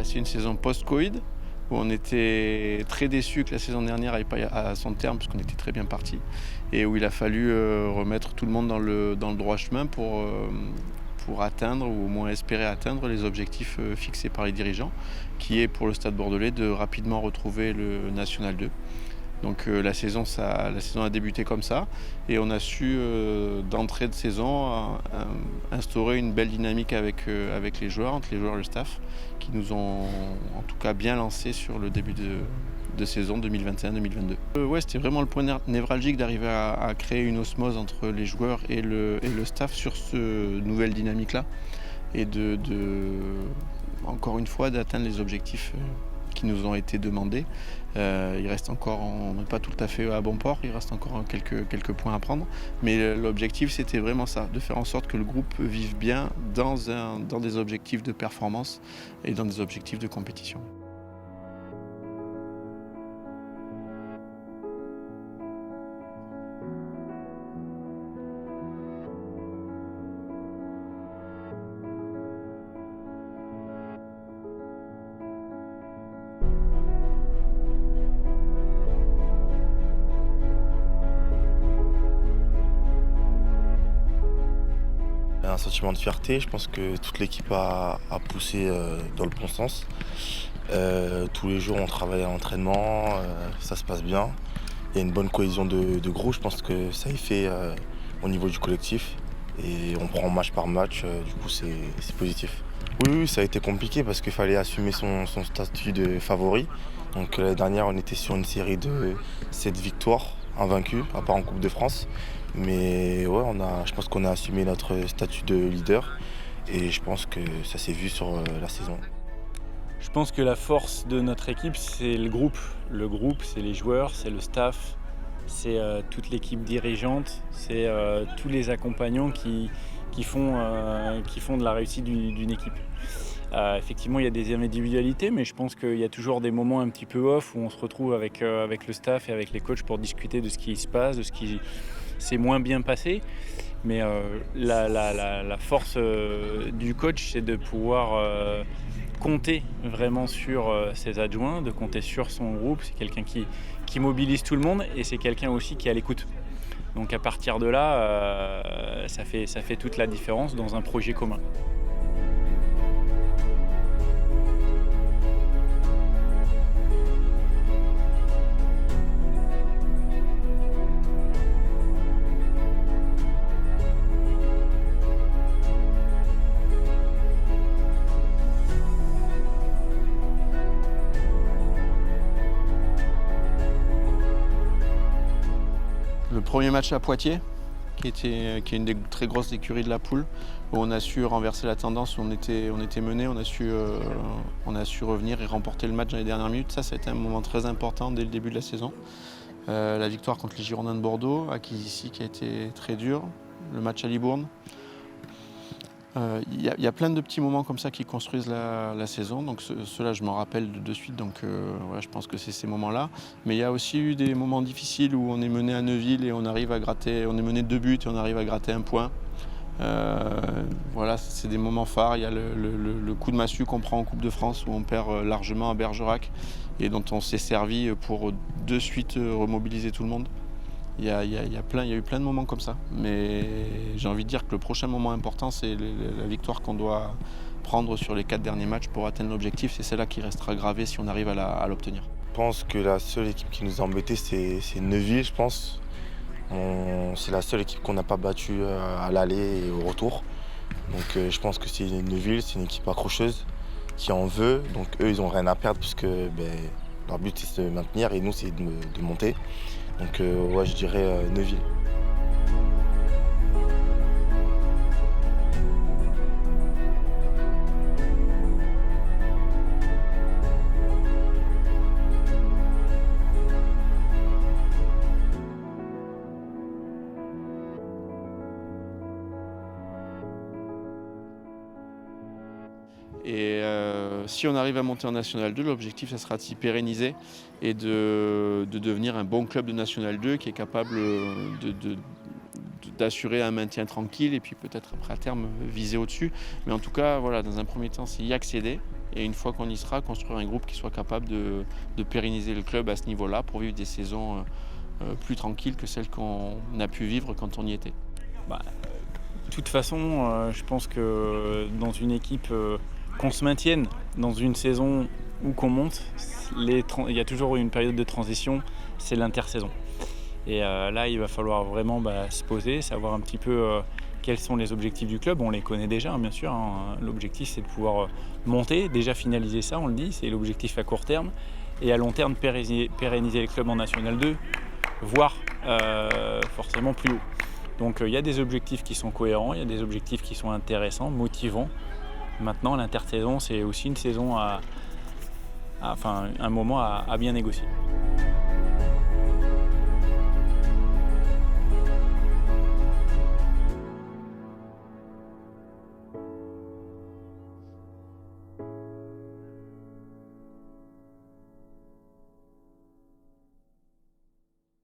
C'est une saison post-Covid où on était très déçus que la saison dernière n'aille pas à son terme parce qu'on était très bien parti et où il a fallu remettre tout le monde dans le droit chemin pour atteindre ou au moins espérer atteindre les objectifs fixés par les dirigeants, qui est pour le Stade Bordelais de rapidement retrouver le National 2. Donc la saison a débuté comme ça et on a su d'entrée de saison instaurer une belle dynamique avec les joueurs, entre les joueurs et le staff, qui nous ont en tout cas bien lancé sur le début de saison 2021-2022. Ouais, c'était vraiment le point névralgique d'arriver à créer une osmose entre les joueurs et le staff sur cette nouvelle dynamique-là et encore une fois d'atteindre les objectifs qui nous ont été demandés. Il reste encore, on n'est pas tout à fait à bon port, il reste encore quelques points à prendre. Mais l'objectif, c'était vraiment ça, de faire en sorte que le groupe vive bien dans des objectifs de performance et dans des objectifs de compétition. Un sentiment de fierté, je pense que toute l'équipe a poussé dans le bon sens. Tous les jours on travaille à l'entraînement, ça se passe bien. Il y a une bonne cohésion de groupe, je pense que ça est fait au niveau du collectif. Et on prend match par match, du coup c'est positif. Oui, ça a été compliqué parce qu'il fallait assumer son statut de favori. Donc l'année dernière on était sur une série de 7 victoires invaincus, à part en Coupe de France. Mais ouais, je pense qu'on a assumé notre statut de leader et je pense que ça s'est vu sur la saison. Je pense que la force de notre équipe, c'est le groupe. Le groupe, c'est les joueurs, c'est le staff, c'est toute l'équipe dirigeante, c'est tous les accompagnants qui font de la réussite d'une équipe. Effectivement, il y a des individualités, mais je pense qu'il y a toujours des moments un petit peu off où on se retrouve avec le staff et avec les coachs pour discuter de ce qui se passe, de ce qui s'est moins bien passé. Mais la force du coach, c'est de pouvoir compter vraiment sur ses adjoints, de compter sur son groupe. C'est quelqu'un qui mobilise tout le monde et c'est quelqu'un aussi qui est à l'écoute. Donc à partir de là, ça fait toute la différence dans un projet commun. Le premier match à Poitiers, qui est une des très grosses écuries de la poule, où on a su renverser la tendance, où on était mené, on a su revenir et remporter le match dans les dernières minutes. Ça a été un moment très important dès le début de la saison. La victoire contre les Girondins de Bordeaux, acquise ici, qui a été très dur. Le match à Libourne. Il y a plein de petits moments comme ça qui construisent la saison, donc ceux-là je m'en rappelle de suite, donc voilà, je pense que c'est ces moments-là. Mais il y a aussi eu des moments difficiles où on est mené à Neuville et on est mené de 2 buts et on arrive à gratter 1 point. Voilà, c'est des moments phares. Il y a le coup de massue qu'on prend en Coupe de France où on perd largement à Bergerac et dont on s'est servi pour de suite remobiliser tout le monde. Il y a eu plein de moments comme ça, mais j'ai envie de dire que le prochain moment important, c'est la victoire qu'on doit prendre sur les 4 derniers matchs pour atteindre l'objectif. C'est celle-là qui restera gravée si on arrive à l'obtenir. Je pense que la seule équipe qui nous a embêtés, c'est Neuville, je pense. C'est la seule équipe qu'on n'a pas battue à l'aller et au retour. Donc je pense que c'est Neuville, c'est une équipe accrocheuse qui en veut. Donc eux, ils n'ont rien à perdre puisque leur but, c'est de se maintenir et nous, c'est de monter. Donc ouais, je dirais Neuville. Et si on arrive à monter en National 2, l'objectif, ça sera de s'y pérenniser et de devenir un bon club de National 2 qui est capable d'assurer un maintien tranquille et puis peut-être après à terme viser au-dessus. Mais en tout cas, voilà, dans un premier temps, c'est y accéder Et une fois qu'on y sera, construire un groupe qui soit capable de pérenniser le club à ce niveau-là pour vivre des saisons plus tranquilles que celles qu'on a pu vivre quand on y était. De toute façon, je pense que dans une équipe, qu'on se maintienne dans une saison ou qu'on monte, il y a toujours une période de transition, c'est l'intersaison. Et là, il va falloir vraiment se poser, savoir un petit peu quels sont les objectifs du club. On les connaît déjà, bien sûr. L'objectif, c'est de pouvoir monter, déjà finaliser ça, on le dit, c'est l'objectif à court terme. Et à long terme, pérenniser les clubs en National 2, voire forcément plus haut. Donc il y a des objectifs qui sont cohérents, il y a des objectifs qui sont intéressants, motivants. Maintenant, l'intersaison, c'est aussi une saison un moment à bien négocier.